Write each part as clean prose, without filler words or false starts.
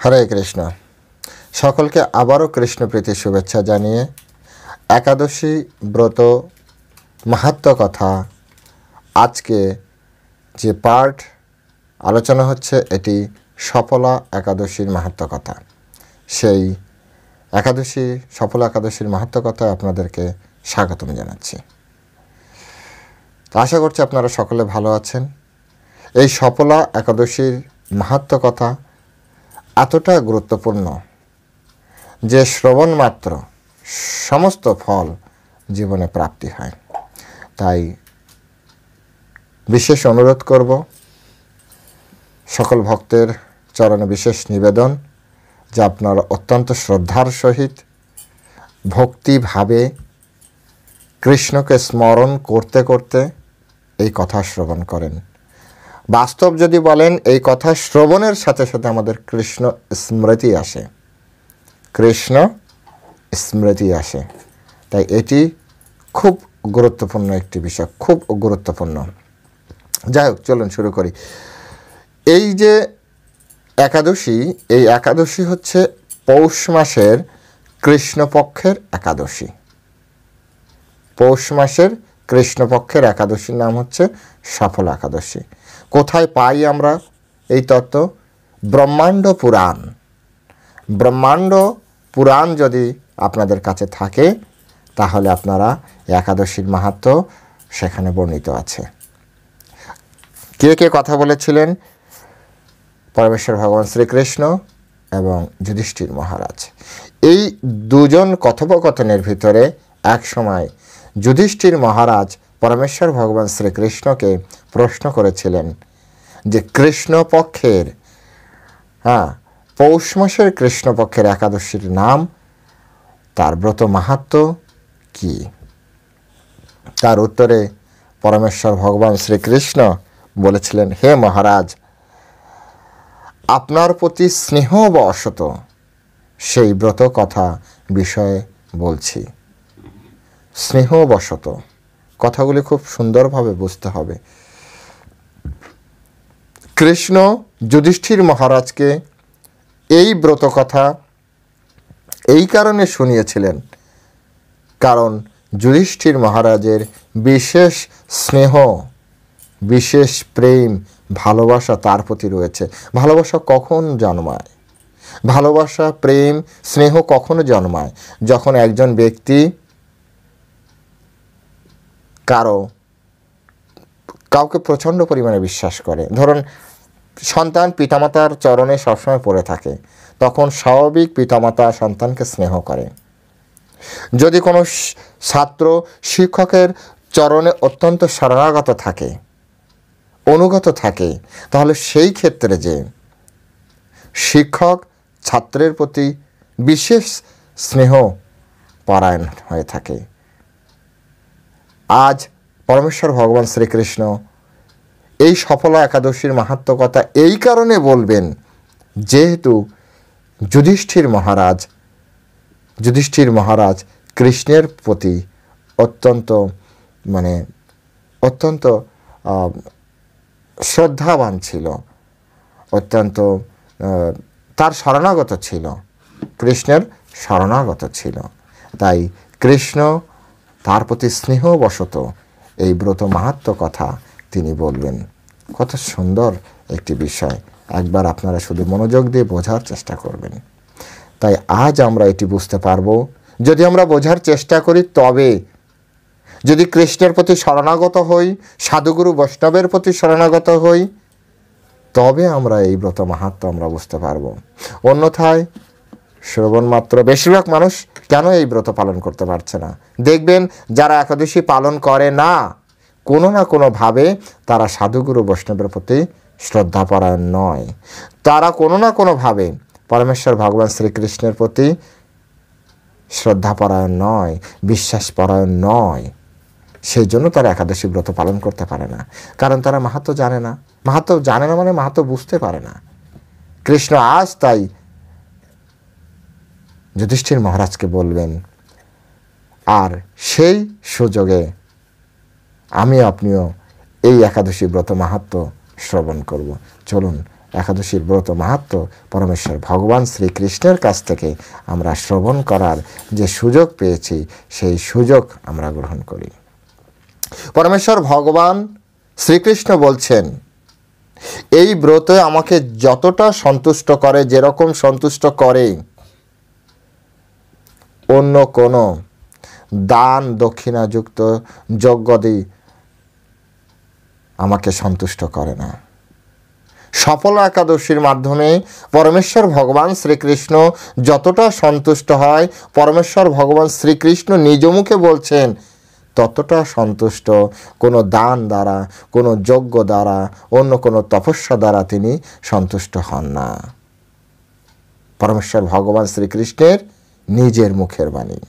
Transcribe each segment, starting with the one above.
হরে কৃষ্ণ। সকলকে আবারও কৃষ্ণপ্রীতি শুভেচ্ছা জানিয়ে একাদশী ব্রত মাহাত্ম্য কথা আজকে যে পার্ট আলোচনা হচ্ছে এটি সফলা একাদশীর মাহাত্ম্য কথা। সেই সফলা একাদশীর মাহাত্ম্য কথায় আপনাদেরকে স্বাগতম জানাচ্ছি। আশা করছি আপনারা সকলে ভালো আছেন। এই সফলা একাদশীর মাহাত্ম্য কথা এতটা গুরুত্বপূর্ণ যে শ্রবণ মাত্র সমস্ত ফল জীবনে প্রাপ্তি হয়। তাই বিশেষ অনুরোধ করব, সকল ভক্তের চরণে বিশেষ নিবেদন যে আপনারা অত্যন্ত শ্রদ্ধার সহিত ভক্তিভাবে কৃষ্ণকে স্মরণ করতে করতে এই কথা শ্রবণ করেন। বাস্তব যদি বলেন, এই কথা শ্রবণের সাথে সাথে আমাদের কৃষ্ণ স্মৃতি আসে। তাই এটি খুব গুরুত্বপূর্ণ একটি বিষয়, খুব গুরুত্বপূর্ণ। যাই হোক, চলুন শুরু করি। এই যে একাদশী, এই একাদশী হচ্ছে পৌষ মাসের কৃষ্ণপক্ষের একাদশী। পৌষ মাসের কৃষ্ণপক্ষের একাদশীর নাম হচ্ছে সফলা একাদশী। কোথায় পাই আমরা এই তত্ত্ব? ব্রহ্মাণ্ড পুরাণ যদি আপনাদের কাছে থাকে তাহলে আপনারা একাদশীর মাহাত্ম্য সেখানে বর্ণিত আছে। কে কে কথা বলেছিলেন? পরমেশ্বর ভগবান শ্রীকৃষ্ণ এবং যুধিষ্ঠির মহারাজ। এই দুজন কথোপকথনের ভিতরে এক সময় যুধিষ্ঠির মহারাজ পরমেশ্বর ভগবান শ্রীকৃষ্ণকে প্রশ্ন করেছিলেন যে কৃষ্ণপক্ষের পৌষ মাসের কৃষ্ণপক্ষের একাদশীর নাম, তার ব্রত মাহাত্ম্য কি? তার উত্তরে পরমেশ্বর ভগবান শ্রীকৃষ্ণ বলেছিলেন, হে মহারাজ, আপনার প্রতি স্নেহবশত সেই ব্রত কথা বিষয়ে বলছি। স্নেহবশত কথাগুলি খুব সুন্দরভাবে বুঝতে হবে। কৃষ্ণ যুধিষ্ঠির মহারাজকে এই ব্রত কথা এই কারণে শুনিয়েছিলেন, কারণ যুধিষ্ঠির মহারাজের বিশেষ স্নেহ, বিশেষ প্রেম, ভালোবাসা তার প্রতি রয়েছে। ভালোবাসা কখন জন্মায়? ভালোবাসা, প্রেম, স্নেহ কখনো জন্মায় যখন একজন ব্যক্তি কাউকে প্রচণ্ড পরিমাণে বিশ্বাস করে। ধরুন, সন্তান পিতামাতার চরণে সবসময় পড়ে থাকে, তখন স্বাভাবিক পিতামাতা সন্তানকে স্নেহ করে। যদি কোনো ছাত্র শিক্ষকের চরণে অত্যন্ত শরণাগত থাকে, অনুগত থাকে, তাহলে সেই ক্ষেত্রে যে শিক্ষক ছাত্রের প্রতি বিশেষ স্নেহ পরায়ণ হয়ে থাকে। আজ পরমেশ্বর ভগবান শ্রীকৃষ্ণ এই সফলা একাদশীর মাহাত্ম্য কথা এই কারণে বলবেন, যেহেতু যুধিষ্ঠির মহারাজ কৃষ্ণের প্রতি অত্যন্ত শ্রদ্ধাবান ছিল, অত্যন্ত তার শরণাগত ছিল, কৃষ্ণের শরণাগত ছিল। তাই কৃষ্ণ তার প্রতি স্নেহবশত এই ব্রত মাহাত্ম্য কথা তিনি বলবেন। কত সুন্দর একটি বিষয়, একবার আপনারা শুধু মনোযোগ দিয়ে বোঝার চেষ্টা করবেন। তাই আজ আমরা এটি বুঝতে পারবো, যদি আমরা বোঝার চেষ্টা করি, তবে যদি কৃষ্ণের প্রতি শরণাগত হই, সাধুগুরু বৈষ্ণবের প্রতি শরণাগত হই, তবে আমরা এই ব্রত মাহাত্ম্য আমরা বুঝতে পারবো। অন্যথায় শ্রবণ মাত্র বেশিরভাগ মানুষ কেন এই ব্রত পালন করতে পারছে না? দেখবেন, যারা একাদশী পালন করে না, কোনো না কোনোভাবে তারা সাধুগুরু বৈষ্ণবের প্রতি শ্রদ্ধাপরায়ণ নয়, তারা কোনো না কোনোভাবে পরমেশ্বর ভগবান শ্রীকৃষ্ণের প্রতি শ্রদ্ধাপরায়ণ নয়, বিশ্বাসপরায়ণ নয়। সেই জন্য তারা একাদশী ব্রত পালন করতে পারে না, কারণ তারা মাহাত্ম্য জানে না। মানে মাহাত্ম্য বুঝতে পারে না। কৃষ্ণ আজ তাই যুধিষ্ঠির মহারাজকে বলবেন, আর সেই সুযোগে আপনিও এই একাদশী ব্রত মাহাত্ম্য শ্রবণ করব। চলুন একাদশীর ব্রত মাহাত্ম্য পরমেশ্বর ভগবান শ্রীকৃষ্ণের কাছ থেকে আমরা শ্রবণ করার যে সুযোগ পেয়েছি, সেই সুযোগ আমরা গ্রহণ করি। পরমেশ্বর ভগবান শ্রীকৃষ্ণ বলছেন, এই ব্রত আমাকে যতটা সন্তুষ্ট করে, যেরকম সন্তুষ্ট করে অন্য কোনো দান দক্ষিণাযুক্ত যজ্ঞাদি আমাকে সন্তুষ্ট করে না। সফল একাদশীর মাধ্যমে পরমেশ্বর ভগবান শ্রীকৃষ্ণ যতটা সন্তুষ্ট হয়, পরমেশ্বর ভগবান শ্রীকৃষ্ণ নিজ মুখে বলছেন ততটা সন্তুষ্ট কোনো দান দ্বারা, কোনো যজ্ঞ দ্বারা, অন্য কোনো তপস্যা দ্বারা তিনি সন্তুষ্ট হন না। পরমেশ্বর ভগবান শ্রীকৃষ্ণের নিজের মুখের বাণী।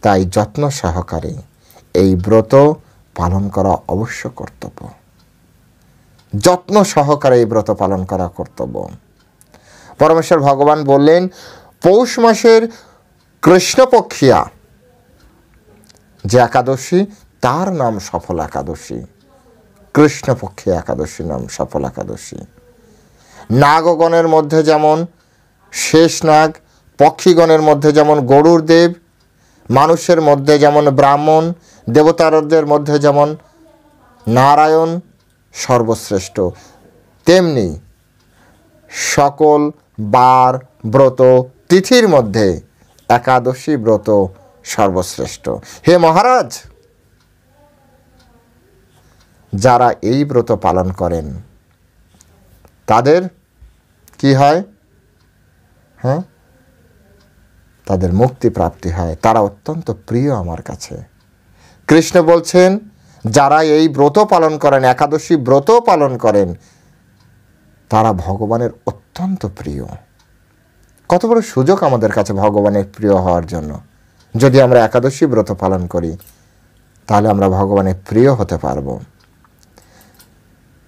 তাই যত্ন সহকারে এই ব্রত পালন করা অবশ্য কর্তব্য। যত্ন সহকারে এই ব্রত পালন করা কর্তব্য। পরমেশ্বর ভগবান বললেন, পৌষ মাসের কৃষ্ণপক্ষিয়া যে একাদশী, তার নাম সফল একাদশী। কৃষ্ণপক্ষী একাদশী নাম সফল একাদশী। নাগগণের মধ্যে যেমন শেষ নাগ, পক্ষীগণের মধ্যে যেমন গরুর দেব, মানুষের মধ্যে যেমন ব্রাহ্মণ, দেবতারদের মধ্যে যেমন নারায়ণ সর্বশ্রেষ্ঠ, তেমনি সকল বার, ব্রত, তিথির মধ্যে একাদশী ব্রত সর্বশ্রেষ্ঠ। হে মহারাজ, যারা এই ব্রত পালন করেন তাদের কি হয়? তাদের মুক্তি প্রাপ্তি হয়। তারা অত্যন্ত প্রিয় আমার কাছে। কৃষ্ণ বলছেন, যারা এই ব্রত পালন করেন, একাদশী ব্রত পালন করেন, তারা ভগবানের অত্যন্ত প্রিয়। কত বড় সুযোগ আমাদের কাছে ভগবানের প্রিয় হওয়ার জন্য। যদি আমরা একাদশী ব্রত পালন করি, তাহলে আমরা ভগবানের প্রিয় হতে পারব,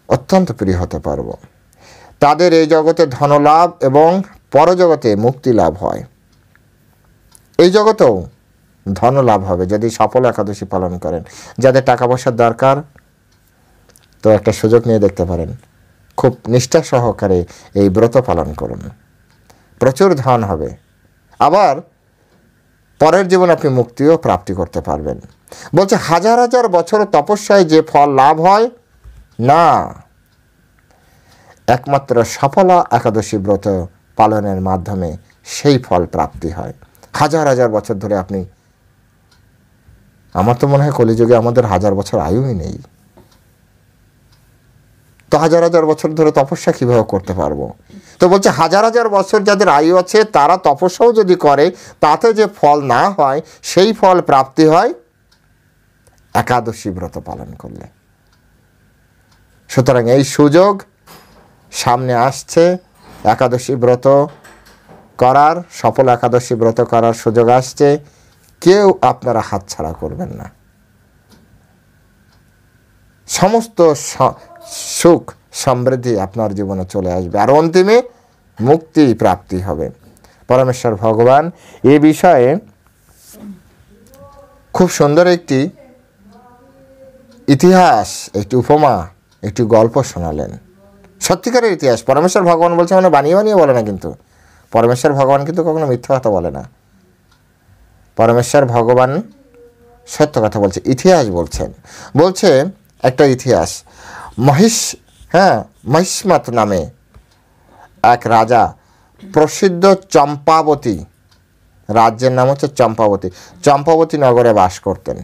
অত্যন্ত প্রিয় হতে পারব। তাদের এই জগতে ধনলাভ এবং পরজগতে মুক্তি লাভ হয়। এই জগতেও ধন লাভ হবে যদি সফল একাদশী পালন করেন। যাদের টাকা পয়সার দরকার, তো একটা সুযোগ নিয়ে দেখতে পারেন, খুব নিষ্ঠা সহকারে এই ব্রত পালন করুন, প্রচুর ধন হবে। আবার পরের জীবন আপনি মুক্তিও প্রাপ্তি করতে পারবেন। বলছে, হাজার হাজার বছর তপস্যায় যে ফল লাভ হয় না, একমাত্র সফল একাদশী ব্রত পালনের মাধ্যমে সেই ফল প্রাপ্তি হয়। হাজার হাজার বছর ধরে আপনি, আমার তো মনে হয় কলিযুগে আমাদের হাজার বছর আয়ুই নেই, তো হাজার হাজার বছর ধরে তপস্যা কিভাবে করতে পারবো? তো বলছে, হাজার হাজার বছর যাদের আয়ু আছে তারা তপস্যাও যদি করে, তাতে যে ফল না হয় সেই ফল প্রাপ্তি হয় একাদশী ব্রত পালন করলে। সুতরাং এই সুযোগ সামনে আসছে, একাদশী ব্রত করার, সফল একাদশী ব্রত করার সুযোগ আসছে। কেউ আপনারা হাতছাড়া করবেন না। সমস্ত সুখ সমৃদ্ধি আপনার জীবনে চলে আসবে, আর অন্তিমে মুক্তি প্রাপ্তি হবে। পরমেশ্বর ভগবান এ বিষয়ে খুব সুন্দর একটি ইতিহাস, একটি উপমা, একটি গল্প শোনালেন। সত্যিকারের ইতিহাস। পরমেশ্বর ভগবান বলছে, মানে বানিয়ে বানিয়ে বলে না, কিন্তু পরমেশ্বর ভগবান কিন্তু কখনো মিথ্যা কথা বলে না। পরমেশ্বর ভগবান সত্য কথা বলছে, ইতিহাস বলছেন। বলছে একটা ইতিহাস, মহিষ্মত নামে এক রাজা, প্রসিদ্ধ চম্পাবতী, রাজ্যের নাম হচ্ছে চম্পাবতী, চম্পাবতী নগরে বাস করতেন।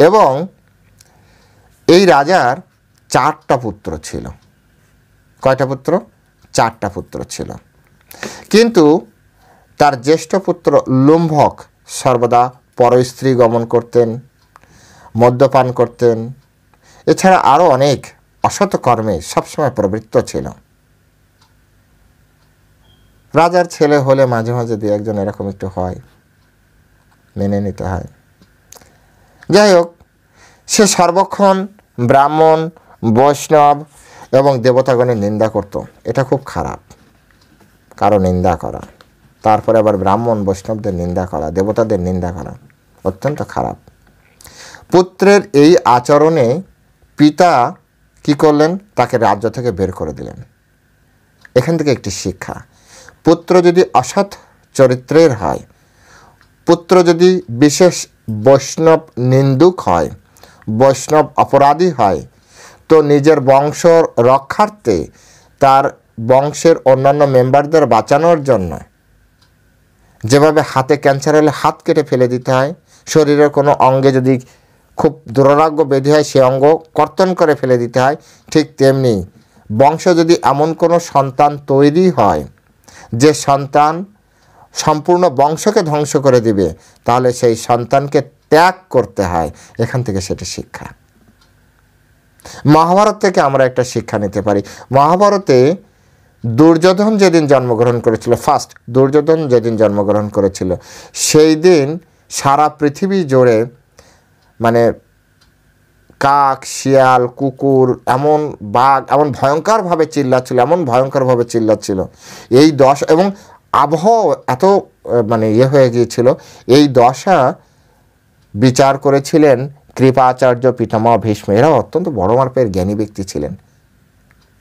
এবং এই রাজার 4টা পুত্র ছিল। কয়টা পুত্র? 4টা পুত্র ছিল। কিন্তু তার জ্যেষ্ঠ পুত্র লুম্ভক সর্বদা পরস্ত্রী গমন করতেন, মদ্যপান করতেন, এছাড়া আরও অনেক অসৎ কর্মে সবসময় প্রবৃত্ত ছিল। রাজার ছেলে হলে মাঝে মাঝে দু একজন এরকম একটু হয়, মেনে নিতে হয়। যাই হোক, সে সর্বক্ষণ ব্রাহ্মণ, বৈষ্ণব এবং দেবতাগণের নিন্দা করত। এটা খুব খারাপ, কারো নিন্দা করা, তারপরে আবার ব্রাহ্মণ বৈষ্ণবদের নিন্দা করা, দেবতাদের নিন্দা করা অত্যন্ত খারাপ। পুত্রের এই আচরণে পিতা কি করলেন? তাকে রাজ্য থেকে বের করে দিলেন। এখান থেকে একটি শিক্ষা, পুত্র যদি অসৎ চরিত্রের হয়, পুত্র যদি বিশেষ বৈষ্ণব নিন্দুক হয়, বৈষ্ণব অপরাধী হয়, তো নিজের বংশ রক্ষার্থে, তার বংশের অন্যান্য মেম্বারদের বাঁচানোর জন্য, যেভাবে হাতে ক্যান্সার হলে হাত কেটে ফেলে দিতে হয়, শরীরের কোনো অঙ্গে যদি খুব দুরারোগ্য ব্যাধি হয় সে অঙ্গ কর্তন করে ফেলে দিতে হয়, ঠিক তেমনি বংশ যদি এমন কোনো সন্তান তৈরি হয় যে সন্তান সম্পূর্ণ বংশকে ধ্বংস করে দিবে, তাহলে সেই সন্তানকে ত্যাগ করতে হয়। এখান থেকে সেটা শিক্ষা। মহাভারত থেকে আমরা একটা শিক্ষা নিতে পারি। মহাভারতে দুর্যোধন যেদিন জন্মগ্রহণ করেছিল, ফার্স্ট দুর্যোধন যেদিন জন্মগ্রহণ করেছিল, সেই দিন সারা পৃথিবী জুড়ে মানে কাক, শিয়াল, কুকুর, এমন বাঘ এমন ভয়ঙ্করভাবে চিল্লাচ্ছিল, এমন ভয়ঙ্করভাবে চিল্লাচ্ছিল। এই দশা এবং আবহাওয়া এত মানে হয়ে গিয়েছিল, এই দশা বিচার করেছিলেন কৃপাচার্য, পিতামহ ভীষ্ম। এরা অত্যন্ত বড় মাপের জ্ঞানী ব্যক্তি ছিলেন।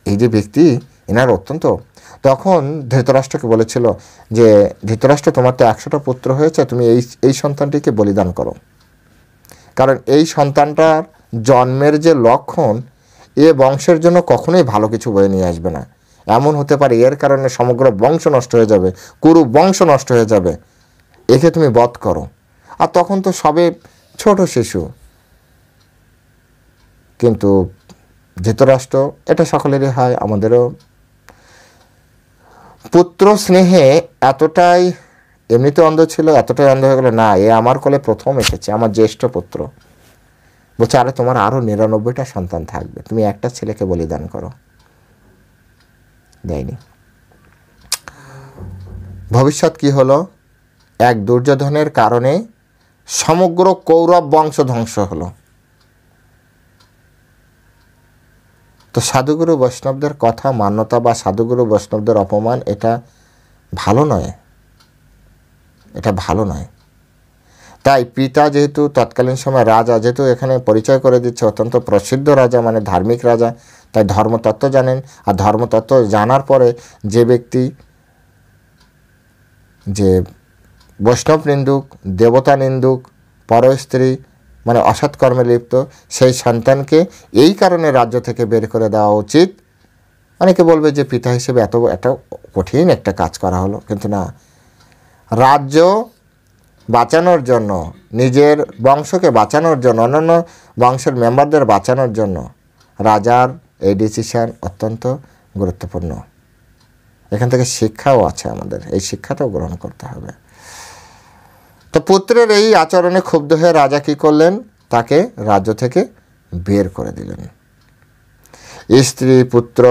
এই যে ব্যক্তি, এনার অত্যন্ত, তখন ধৃতরাষ্ট্রকে বলেছিল যে ধৃতরাষ্ট্র, তোমার তো 100টা পুত্র হয়েছে, তুমি এই সন্তানটিকে বলিদান করো, কারণ এই সন্তানটার জন্মের যে লক্ষণ, এ বংশের জন্য কখনোই ভালো কিছু বয়ে নিয়ে আসবে না। এমন হতে পারে এর কারণে সমগ্র বংশ নষ্ট হয়ে যাবে, কুরু বংশ নষ্ট হয়ে যাবে, একে তুমি বধ করো। আর তখন তো সবে ছোট শিশু, কিন্তু ধৃতরাষ্ট্র, এটা সকলেরই হয়, আমাদেরও, পুত্র স্নেহে এতটাই এমনিতে অন্ধ ছিল, এতটাই অন্ধ হয়ে গেল, না এ আমার কোলে প্রথম এসেছে, আমার জ্যেষ্ঠ পুত্র। বলছে, আরে তোমার আরও 99টা সন্তান থাকবে, তুমি একটা ছেলেকে বলিদান করো। দেয়নি। ভবিষ্যৎ কি হলো? এক দুর্যোধনের কারণে সমগ্র কৌরব বংশ ধ্বংস হলো। তো সাধুগুরু বৈষ্ণবদের কথা মান্যতা বা সাধুগুরু বৈষ্ণবদের অপমান, এটা ভালো নয়, এটা ভালো নয়। তাই পিতা যেহেতু তৎকালীন সময় রাজা, যেহেতু এখানে পরিচয় করে দিচ্ছে অত্যন্ত প্রসিদ্ধ রাজা, মানে ধার্মিক রাজা, তাই ধর্মতত্ত্ব জানেন। আর ধর্মতত্ত্ব জানার পরে যে ব্যক্তি যে বৈষ্ণব নিন্দুক, দেবতা নিন্দুক, পরস্ত্রী মানে অসৎ কর্মে লিপ্ত, সেই সন্তানকে এই কারণে রাজ্য থেকে বের করে দেওয়া উচিত। অনেকে বলবে যে পিতা হিসেবে এত কঠিন একটা কাজ করা হলো, কিন্তু না, রাজ্য বাঁচানোর জন্য, নিজের বংশকে বাঁচানোর জন্য, অন্যান্য বংশের মেম্বারদের বাঁচানোর জন্য রাজার এই ডিসিশন অত্যন্ত গুরুত্বপূর্ণ। এখান থেকে শিক্ষাও আছে আমাদের, এই শিক্ষাটাও গ্রহণ করতে হবে। তো পুত্রের এই আচরণে ক্ষুব্ধ হয়ে রাজা কী করলেন? তাকে রাজ্য থেকে বের করে দিলেন। স্ত্রী, পুত্র,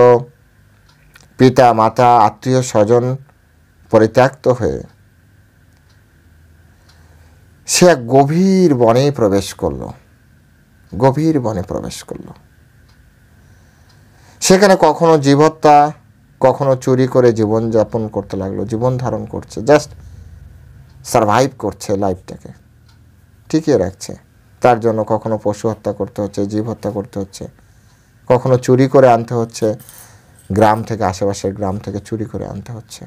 পিতা, মাতা, আত্মীয় স্বজন পরিত্যক্ত হয়ে সে এক গভীর বনে প্রবেশ করল, গভীর বনে প্রবেশ করল। সেখানে কখনো জীবহত্যা, কখনো চুরি করে জীবনযাপন করতে লাগলো, জীবন ধারণ করছে, জাস্ট সারভাইভ করছে, লাইফটাকে টিকিয়ে রাখছে। তার জন্য কখনো পশু হত্যা করতে হচ্ছে, জীব হত্যা করতে হচ্ছে, কখনো চুরি করে আনতে হচ্ছে, গ্রাম থেকে, আশেপাশের গ্রাম থেকে চুরি করে আনতে হচ্ছে।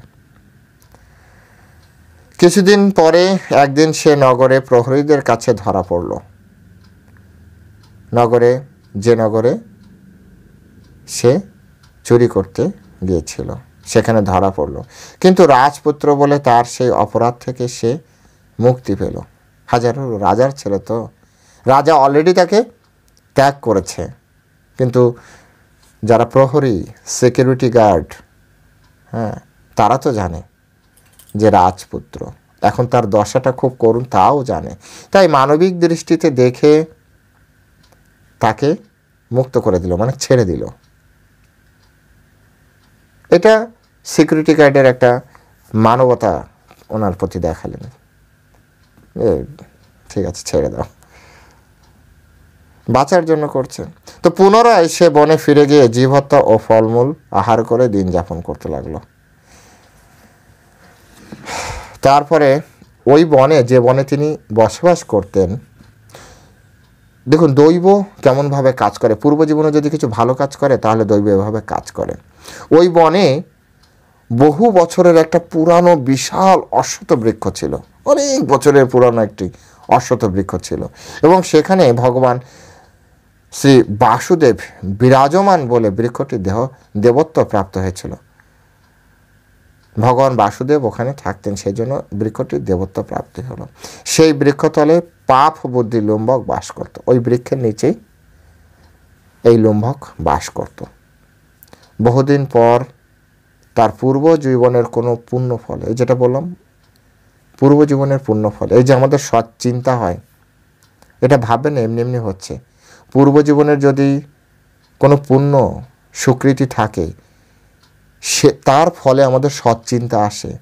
কিছুদিন পরে একদিন সে নগরে প্রহরীদের কাছে ধরা পড়ল। নগরে, যে নগরে সে চুরি করতে গিয়েছিল, সেখানে ধরা পড়ল। কিন্তু রাজপুত্র বলে তার সেই অপরাধ থেকে সে মুক্তি পেল। হাজারো রাজার ছেলে, তো রাজা অলরেডি তাকে ত্যাগ করেছে, কিন্তু যারা প্রহরী, সিকিউরিটি গার্ড, হ্যাঁ, তারা তো জানে যে রাজপুত্র, এখন তার দশাটা খুব করুণ, তাও জানে। তাই মানবিক দৃষ্টিতে দেখে তাকে মুক্ত করে দিল, মানে ছেড়ে দিল। এটা সিকিউরিটি গার্ডের একটা মানবতা ওনার প্রতি দেখালেন, ঠিক আছে ছেড়ে দাও, বাঁচার জন্য করছে। তো পুনরায় সে বনে ফিরে গিয়ে জীব হত্যা ও ফলমূল আহার করে দিন যাপন করতে লাগলো। তারপরে ওই বনে, যে বনে তিনি বসবাস করতেন, দেখুন দৈব কেমনভাবে কাজ করে। পূর্বজীবনে যদি কিছু ভালো কাজ করে তাহলে দৈব এভাবে কাজ করে। ওই বনে বহু বছরের একটা পুরানো বিশাল অশ্বত্থ বৃক্ষ ছিল, অনেক বছরের পুরানো একটি অশ্বত্থ বৃক্ষ ছিল, এবং সেখানে ভগবান শ্রী বাসুদেব বিরাজমান বলে বৃক্ষটি দেবত্ব প্রাপ্ত হয়েছিল। ভগবান বাসুদেব ওখানে থাকতেন, সেই জন্য বৃক্ষটি দেবত্ব প্রাপ্তি হলো। সেই বৃক্ষতলে পাপ বুদ্ধি লুম্বক বাস করত। ওই বৃক্ষের নিচেই এই লুম্বক বাস করত। বহুদিন পর তার পূর্ব জীবনের কোনো পুণ্য ফল, এই যেটা বললাম পূর্ব জীবনের পুণ্য ফল, এই যে আমাদের সৎ চিন্তা হয়, এটা ভাববেন এমনি এমনি হচ্ছে। পূর্ব জীবনের যদি কোনো পুণ্য স্বীকৃতি থাকে, সে তার ফলে আমাদের সৎ চিন্তা আসে।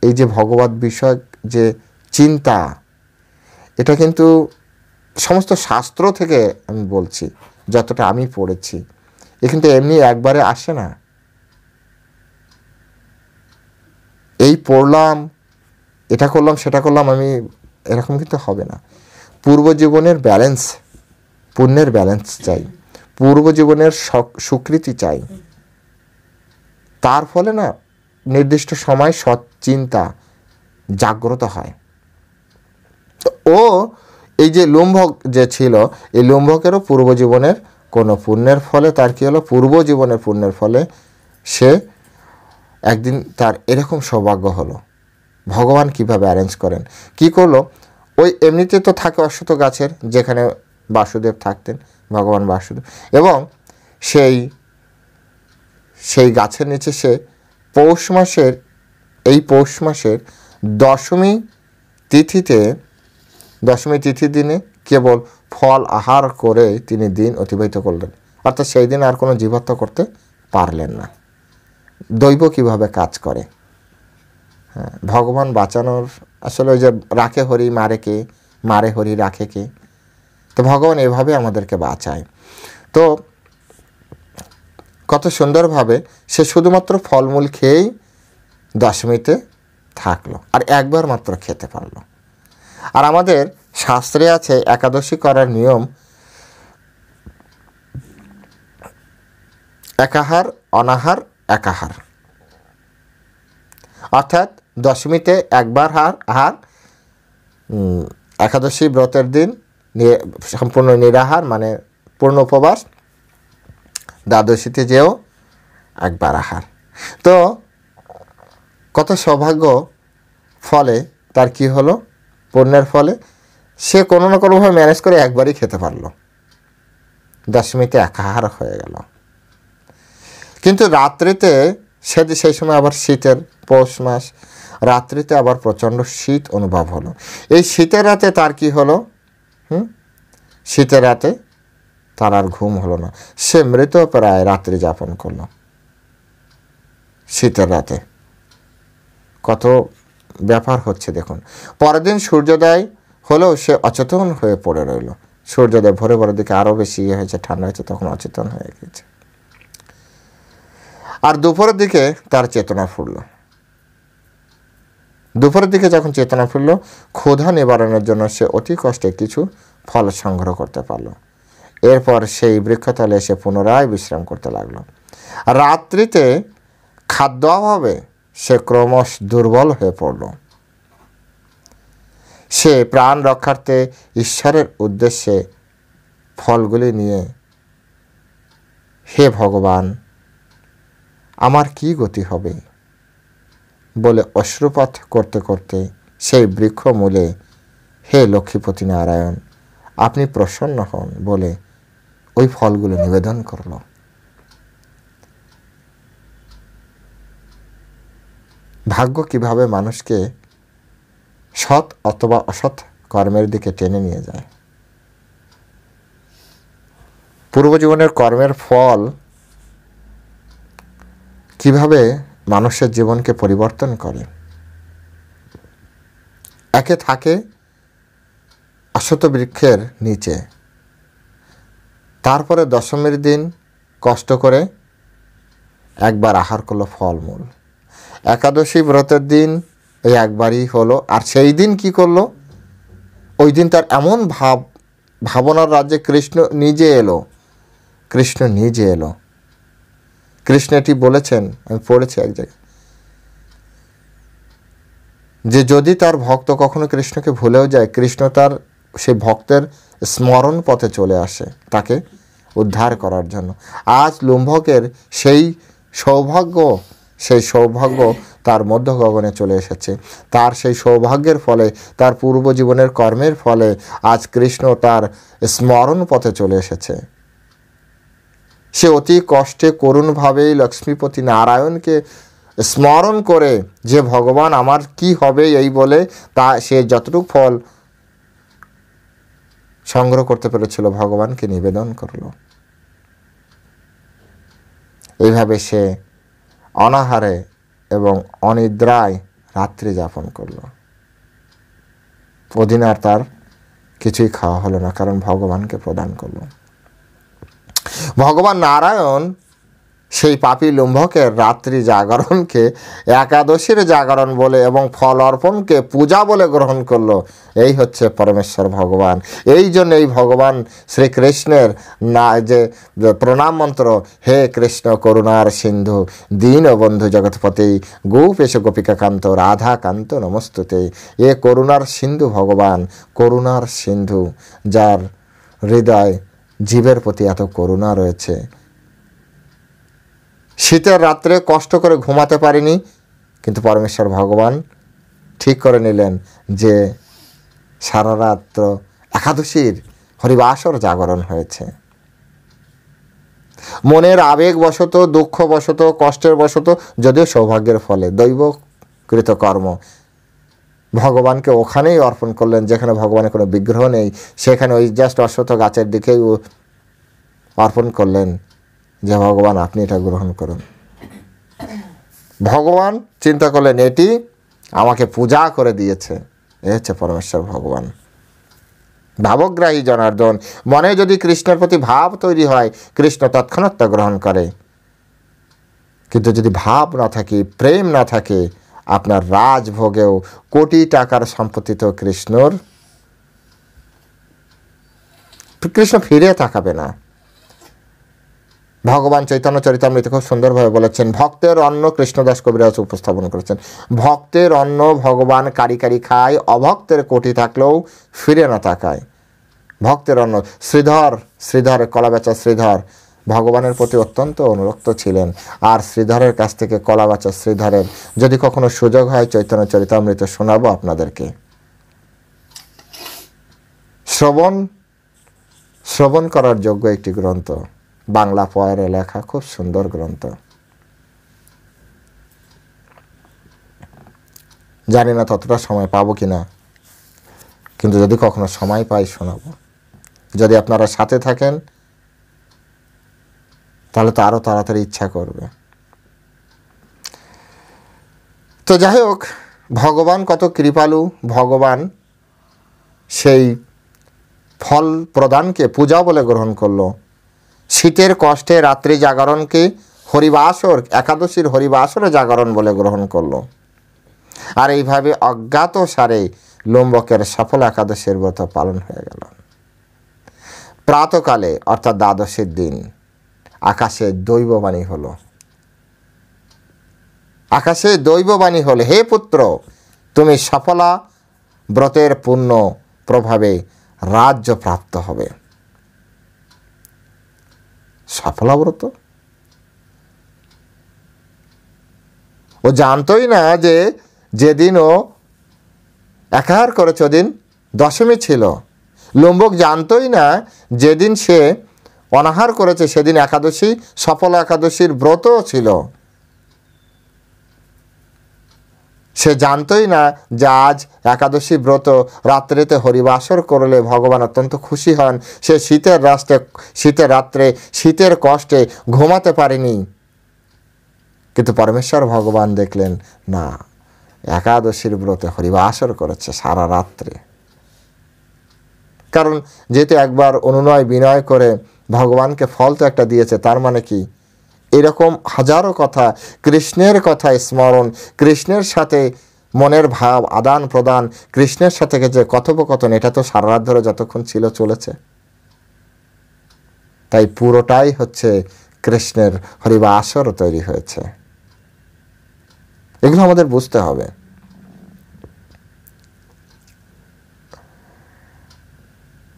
এই যে ভগবত বিষয়ক যে চিন্তা, এটা কিন্তু সমস্ত শাস্ত্র থেকে আমি বলছি, যতটা আমি পড়েছি, এ কিন্তু এমনি একবারে আসে না। এই পড়লাম, এটা করলাম, সেটা করলাম, আমি এরকম কিন্তু হবে না। পূর্ব জীবনের ব্যালেন্স, পুণ্যের ব্যালেন্স চাই, পূর্ব জীবনের স্বীকৃতি চাই। তার ফলে না নির্দিষ্ট সময় সৎ চিন্তা জাগ্রত হয়। ও এই যে লুম্বক যে ছিল, এই লুম্বকেরও পূর্বজীবনের কোনো পুণ্যের ফলে তার কী হলো, পূর্বজীবনের পুণ্যের ফলে সে একদিন তার এরকম সৌভাগ্য হলো। ভগবান কিভাবে অ্যারেঞ্জ করেন, কি করলো, ওই এমনিতে তো থাকে অশ্বত্থ গাছের, যেখানে বাসুদেব থাকতেন, ভগবান বাসুদেব, এবং সেই গাছের নিচে সে পৌষ মাসের দশমী তিথির দিনে কেবল ফল আহার করে তিনি দিন অতিবাহিত করলেন। অর্থাৎ সেই দিন আর কোনো জীবাত্মা করতে পারলেন না। দৈব কিভাবে কাজ করে, হ্যাঁ, ভগবান বাঁচানোর আসলে ওই যে রাখে হরি মারে কে, মারে হরি রাখে কে, তো ভগবান এভাবে আমাদেরকে বাঁচায়। তো কত সুন্দরভাবে সে শুধুমাত্র ফলমূল খেয়েই দশমীতে থাকলো, আর একবার মাত্র খেতে পারলো। আর আমাদের শাস্ত্রে আছে একাদশী করার নিয়ম, একাহার অনাহার একাহার, অর্থাৎ দশমীতে একবার আহার, একাদশী ব্রতের দিন সম্পূর্ণ নিরাহার মানে পূর্ণ উপবাস, দ্বাদশীতে যেও একবার আহার। তো কত সৌভাগ্য, ফলে তার কি হলো, পুণ্যের ফলে সে কোনো না কোনোভাবে ম্যানেজ করে একবারই খেতে পারলো, দশমীতে একাহার হয়ে গেল। কিন্তু রাত্রিতে সেই সময় আবার শীতের পৌষ মাস, রাত্রিতে আবার প্রচণ্ড শীত অনুভব হলো। এই শীতের রাতে তার কি হলো, শীতের রাতে তার আর ঘুম হলো না, সে মৃত প্রায় রাত্রি যাপন করলো শীতের রাতে। কত ব্যাপার হচ্ছে দেখুন। পরের দিন সূর্যোদয় হলেও সে অচেতন হয়ে পড়ে রইল। সূর্যোদয় ভোরের দিকে আরও বেশি হয়েছে, ঠান্ডা হয়েছে, তখন অচেতন হয়ে গেছে। আর দুপুরের দিকে তার চেতনা ফুরল। দুপুরের দিকে যখন চেতনা ফিরল, ক্ষুধা নিবারণের জন্য সে অতি কষ্টে কিছু ফল সংগ্রহ করতে পারল। এরপর সেই বৃক্ষতলে এসে পুনরায় বিশ্রাম করতে লাগলো। রাত্রিতে খাদ্য অভাবে সে ক্রমশ দুর্বল হয়ে পড়ল। সে প্রাণ রক্ষার্থে ঈশ্বরের উদ্দেশ্যে ফলগুলি নিয়ে, হে ভগবান, আমার কি গতি হবে বলে অশ্রুপাত করতে করতে সেই বৃক্ষ মূলে, হে লক্ষ্মীপতি নারায়ণ, আপনি প্রসন্ন হন বলে ওই ফলগুলো নিবেদন করল। ভাগ্য কিভাবে মানুষকে সৎ অথবা অসৎ কর্মের দিকে টেনে নিয়ে যায়। পূর্বজীবনের কর্মের ফল কিভাবে মানুষের জীবনকে পরিবর্তন করে। একে থাকে অশ্বত্থ বৃক্ষের নিচে, তারপরে দশমীর দিন কষ্ট করে একবার আহার করলো ফলমূল, একাদশী ব্রতের দিন এই একবারই হলো। আর সেই দিন কি করলো, ওই দিন তার এমন ভাব ভাবনার রাজ্যে কৃষ্ণ নিজে এলো। কৃষ্ণ নিজে এলো। কৃষ্ণ এটি বলেছেন, আমি পড়েছি এক জায়গায়, যে যদি তার ভক্ত কখনো কৃষ্ণকে ভুলেও যায়, কৃষ্ণ তার সেই ভক্তের স্মরণ পথে চলে আসে তাকে উদ্ধার করার জন্য। আজ লুম্ভকের সেই সৌভাগ্য তার মধ্য গগনে চলে এসেছে। তার সেই সৌভাগ্যের ফলে, তার পূর্বজীবনের কর্মের ফলে আজ কৃষ্ণ তার স্মরণ পথে চলে এসেছে। সে অতি কষ্টে করুণভাবেই লক্ষ্মীপতি নারায়ণকে স্মরণ করে যে ভগবান আমার কি হবে এই বলে তা সে যতটুকু ফল সংগ্রহ করতে পেরেছিল ভগবানকে নিবেদন করল। এইভাবে সে অনাহারে এবং অনিদ্রায় রাত্রি যাপন করল। ওদিন আর তার কিছুই খাওয়া হলো না, কারণ ভগবানকে প্রদান করল। ভগবান নারায়ণ সেই পাপী লুম্ভকের রাত্রি জাগরণকে একাদশীর জাগরণ বলে এবং ফল অর্পণকে পূজা বলে গ্রহণ করলো। এই হচ্ছে পরমেশ্বর ভগবান। এই জন্য এই ভগবান শ্রীকৃষ্ণের যে প্রণাম মন্ত্র, হে কৃষ্ণ করুণার সিন্ধু দীনবন্ধু জগৎপতি গোপেশ গোপিকাকান্ত রাধাকান্ত নমস্তুতে। এ করুণার সিন্ধু ভগবান, করুণার সিন্ধু, যার হৃদয় জীবের প্রতি এত করুণা রয়েছে। শীতের রাত্রে কষ্ট করে ঘুমাতে পারিনি, কিন্তু পরমেশ্বর ভগবান ঠিক করে নিলেন যে সারা রাত্র একাদশীর হরিবাসর জাগরণ হয়েছে। মনের আবেগবশত, দুঃখবশত, কষ্টের বশত, যদিও সৌভাগ্যের ফলে দৈবকৃত কর্ম, ভগবানকে ওখানেই অর্পণ করলেন যেখানে ভগবানের কোনো বিগ্রহ নেই। সেখানে ওই জাস্ট অশ্বত্থ গাছের দিকেই অর্পণ করলেন যে ভগবান আপনি এটা গ্রহণ করুন। ভগবান চিন্তা করলেন এটি আমাকে পূজা করে দিয়েছে। এ হচ্ছে পরমেশ্বর ভগবান। ভাবগ্রাহী জনার্দন। মনে যদি কৃষ্ণের প্রতি ভাব তৈরি হয়, কৃষ্ণ তৎক্ষণাৎ তা গ্রহণ করে। কিন্তু যদি ভাব না থাকে, প্রেম না থাকে, আপনার রাজভোগেও কোটি টাকার সম্পত্তিতে কৃষ্ণ ফিরে তাকাবে না। ভগবান চৈতন্য চরিতামৃতে খুব সুন্দরভাবে বলেছেন, ভক্তের অন্ন, কৃষ্ণদাস কবিরাজ উপস্থাপন করেছেন, ভক্তের অন্ন ভগবান কারি কারি খায়, অভক্তের কোটি থাকলেও ফিরে না তাকায়। ভক্তের অন্ন, শ্রীধর কলা বেচা শ্রীধর ভগবানের প্রতি অত্যন্ত অনুরক্ত ছিলেন। আর শ্রীধরের কাছ থেকে কলা বেচা শ্রীধরের যদি কখনো সুযোগ হয় চৈতন্য চরিতামৃত শোনাবো আপনাদেরকে। শ্রবণ করার যোগ্য একটি গ্রন্থ, বাংলা পয়ারে লেখা, খুব সুন্দর গ্রন্থ। জানি না ততটা সময় পাবো কিনা, কিন্তু যদি কখনো সময় পাই শোনাবো। যদি আপনারা সাথে থাকেন তাহলে তো আরো তাড়াতাড়ি ইচ্ছা করবে। তো যাই হোক, ভগবান কত কৃপালু। ভগবান সেই ফল প্রদানকে পূজা বলে গ্রহণ করলো। শীতের কষ্টে রাত্রি জাগরণকে হরিবাসর, একাদশীর হরিবাসরে জাগরণ বলে গ্রহণ করলো। আর এইভাবে অজ্ঞাত সারে লুম্বকের সফল একাদশীর ব্রত পালন হয়ে গেল। প্রাতকালে অর্থাৎ দ্বাদশীর দিন আকাশে দৈববাণী হলো। আকাশে দৈববাণী হলো, হে পুত্র, তুমি সফলা ব্রতের পূর্ণ প্রভাবে রাজ্য প্রাপ্ত হবে। সফলা ব্রত, ও জানতই না যে যেদিন ও একাহার করেছে ওদিন দশমী ছিল। লুম্বক জানতই না যেদিন সে অনাহার করেছে সেদিন একাদশী, সফল একাদশীর ব্রত ছিল। সে জানতই না যে আজ একাদশী ব্রত রাত্রিতে হরিবাসর করলে ভগবান অত্যন্ত খুশি হন। সে শীতের রাত্রে শীতের কষ্টে ঘুমাতে পারেনি, কিন্তু পরমেশ্বর ভগবান দেখলেন না, একাদশীর ব্রতে হরিবাসর করেছে সারা রাত্রে। কারণ যেহেতু একবার অনুনয় বিনয় করে ভগবানকে ফল তো একটা দিয়েছে, তার মানে কি এরকম হাজারো কথা, কৃষ্ণের কথা স্মরণ, কৃষ্ণের সাথে মনের ভাব আদান প্রদান, কৃষ্ণের সাথে যে কথোপকথন, এটা তো সারা রাত ধরে যতক্ষণ ছিল চলেছে। তাই পুরোটাই হচ্ছে কৃষ্ণের হরিবাসর তৈরি হয়েছে। এগুলো আমাদের বুঝতে হবে।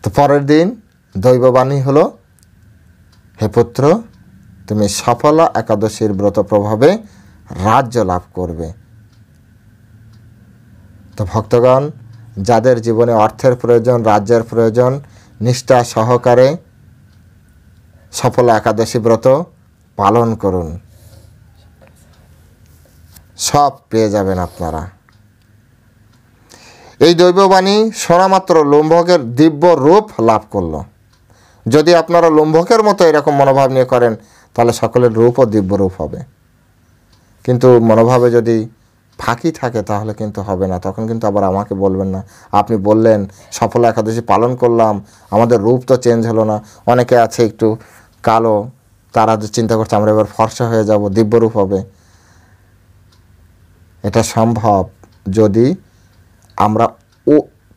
তো পরের দিন দৈববাণী হলো, হে পুত্র, তুমি সফলা একাদশীর ব্রত প্রভাবে রাজ্য লাভ করবে। তো ভক্তগণ, যাদের জীবনে অর্থের প্রয়োজন, রাজ্যের প্রয়োজন, নিষ্ঠা সহকারে সফলা একাদশী ব্রত পালন করুন, সব পেয়ে যাবেন আপনারা। এই দৈববাণী শোনামাত্র লম্ভকের দিব্য রূপ লাভ করল। যদি আপনারা লম্ভকের মতো এরকম মনোভাব নিয়ে করেন, তাহলে সকলের রূপও দিব্য রূপ হবে। কিন্তু মনোভাবে যদি ফাঁকি থাকে তাহলে কিন্তু হবে না। তখন কিন্তু আবার আমাকে বলবেন না, আপনি বললেন সফলা একাদশী পালন করলাম, আমাদের রূপ তো চেঞ্জ হলো না। অনেকে আছে একটু কালো, তারা চিন্তা করছে আমরা এবার ফর্সা হয়ে যাব, দিব্যরূপ হবে। এটা সম্ভব যদি আমরা ও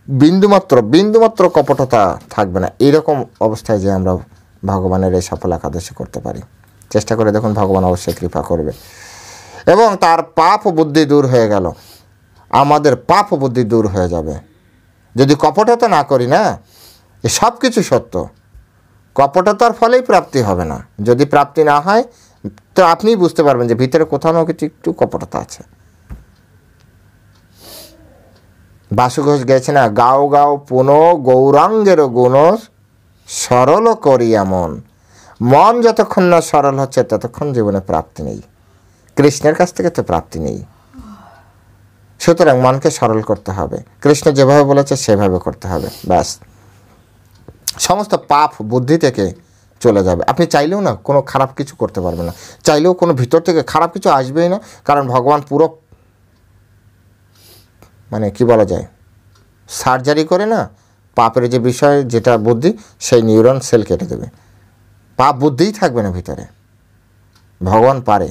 বিন্দুমাত্র কপটতা থাকবে না, এরকম অবস্থায় যে আমরা ভগবানের এই সফল একাদশী করতে পারি। চেষ্টা করে দেখুন, ভগবান অবশ্যই কৃপা করবে। এবং তার পাপ বুদ্ধি দূর হয়ে গেল, আমাদের পাপ বুদ্ধি দূর হয়ে যাবে যদি কপটতা না করি না। এ সব কিছু সত্য, কপটতার ফলেই প্রাপ্তি হবে না। যদি প্রাপ্তি না হয় তো আপনিই বুঝতে পারবেন যে ভিতরে কোথাও না কিছু একটু কপটতা আছে। বাসু ঘোষ গেছে না, গাও গাও পুনঃ গৌরাঙ্গের গুণ সরল করি এমন। মন যতক্ষণ না সরল হচ্ছে ততক্ষণ জীবনে প্রাপ্তি নেই, কৃষ্ণের কাছ থেকে তো প্রাপ্তি নেই। সুতরাং মনকে সরল করতে হবে, কৃষ্ণ যেভাবে বলেছে সেভাবে করতে হবে, ব্যাস। সমস্ত পাপ বুদ্ধি থেকে চলে যাবে। আপনি চাইলেও না কোনো খারাপ কিছু করতে পারবেন না, চাইলেও কোনো ভিতর থেকে খারাপ কিছু আসবেই না। কারণ ভগবান পুরো মানে কি বলা যায়, সার্জারি করে না, পাপের যে বিষয় যেটা বুদ্ধি, সেই নিউরন সেল কেটে দেবে, পাপ বুদ্ধিই থাকবে না ভিতরে। ভগবান পারে,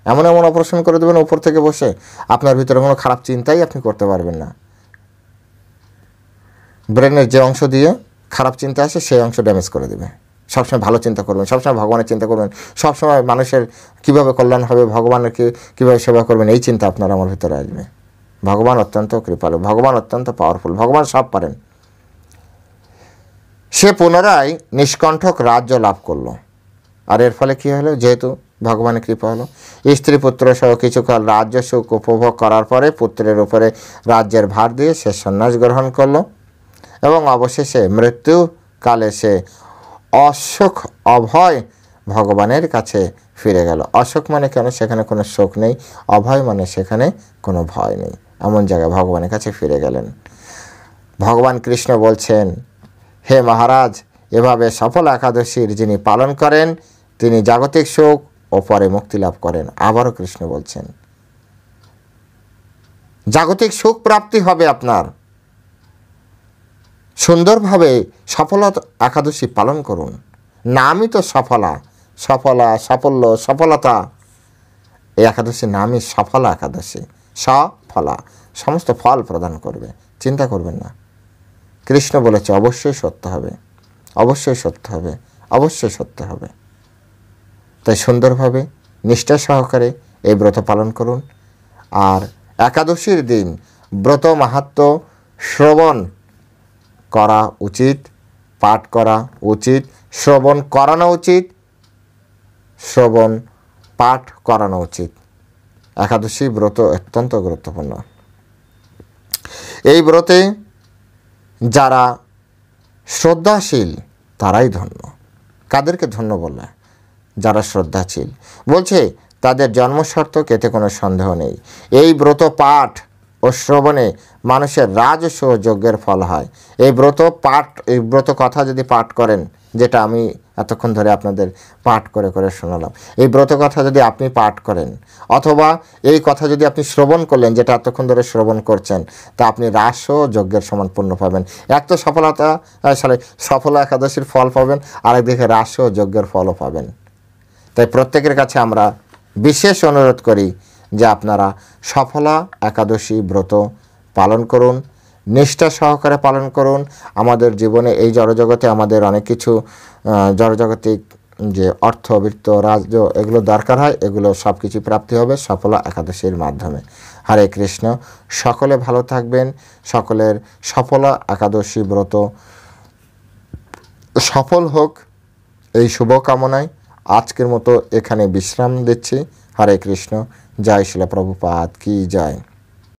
এমন এমন অপারেশন করে দেবেন উপর থেকে বসে, আপনার ভিতরে কোনো খারাপ চিন্তাই আপনি করতে পারবেন না। ব্রেনের যে অংশ দিয়ে খারাপ চিন্তা আসে সেই অংশ ড্যামেজ করে দেবে। সবসময় ভালো চিন্তা করবেন, সবসময় ভগবানের চিন্তা করবেন, সবসময় মানুষের কীভাবে কল্যাণ হবে, ভগবানের কীভাবে সেবা করবেন, এই চিন্তা আপনার আমার ভিতরে আসবে। ভগবান অত্যন্ত কৃপালু, ভগবান অত্যন্ত পাওয়ারফুল, ভগবান সব পারেন। সে পুনরায় নিষ্কণ্ঠক রাজ্য লাভ করলো। আর এর ফলে কী হলো, যেহেতু ভগবানের কৃপা হলো, স্ত্রী পুত্র সহ কিছুকাল রাজ্য সুখ উপভোগ করার পরে পুত্রের উপরে রাজ্যের ভার দিয়ে সে সন্ন্যাস গ্রহণ করলো এবং অবশেষে মৃত্যুকালে সে অশোক অভয় ভগবানের কাছে ফিরে গেল। অশোক মানে কেন, সেখানে কোনো শোক নেই, অভয় মানে সেখানে কোনো ভয় নেই, এমন জায়গায় ভগবানের কাছে ফিরে গেলেন। ভগবান কৃষ্ণ বলছেন, হে মহারাজ, এভাবে সফল একাদশীর যিনি পালন করেন তিনি জাগতিক সুখ ও পরে মুক্তি লাভ করেন। আবারও কৃষ্ণ বলছেন, জাগতিক সুখ প্রাপ্তি হবে আপনার। সুন্দরভাবে সফল একাদশী পালন করুন। নামই তো সফলা, সাফল্য, সফলতা। এই একাদশীর নামই সফলা একাদশী। সফলা, সমস্ত ফল প্রদান করবে, চিন্তা করবেন না। কৃষ্ণ বলেছে অবশ্যই সত্য হবে, অবশ্যই সত্য হবে, অবশ্যই সত্য হবে। তাই সুন্দরভাবে নিষ্ঠা সহকারে এই ব্রত পালন করুন। আর একাদশীর দিন ব্রত মাহাত্ম্য শ্রবণ করা উচিত, পাঠ করা উচিত, শ্রবণ করানো উচিত, শ্রবণ পাঠ করানো উচিত। একাদশী ব্রত অত্যন্ত গুরুত্বপূর্ণ। এই ব্রতে যারা শ্রদ্ধাশীল তারাই ধন্য। কাদেরকে ধন্য বলে? যারা শ্রদ্ধাশীল। বলছে তাদের জন্মসার্থক, এতে কোনো সন্দেহ নেই। এই ব্রত পাঠ ও শ্রবণে মানুষের রাজস্ব যজ্ঞের ফল হয়। এই ব্রত কথা যদি পাঠ করেন, যেটা আমি এতক্ষণ ধরে আপনাদের পাঠ করে করে শোনালাম, এই ব্রত কথা যদি আপনি পাঠ করেন অথবা এই কথা যদি আপনি শ্রবণ করলেন, যেটা এতক্ষণ ধরে শ্রবণ করছেন, তা আপনি রাজস্ব যজ্ঞের সমান পুণ্য পাবেন। এক তো সফল একাদশীর ফল পাবেন, আরেকদিকে রাজস্ব যজ্ঞের ফলও পাবেন। তাই প্রত্যেকের কাছে আমরা বিশেষ অনুরোধ করি যে আপনারা সফলা একাদশী ব্রত পালন করুন, নিষ্ঠা সহকারে পালন করুন। আমাদের জীবনে এই জড়জগতে আমাদের অনেক কিছু জড়জাগতিক যে অর্থ, বৃত্ত, রাজ্য এগুলো দরকার হয়, এগুলো সব কিছু প্রাপ্তি হবে সফলা একাদশীর মাধ্যমে। হরে কৃষ্ণ। সকলে ভালো থাকবেন। সকলের সফলা একাদশী ব্রত সফল হোক এই শুভকামনায় আজকের মতো এখানে বিশ্রাম দিচ্ছি। হরে কৃষ্ণ। জয় শিলা প্রভুপাদ কি জয়।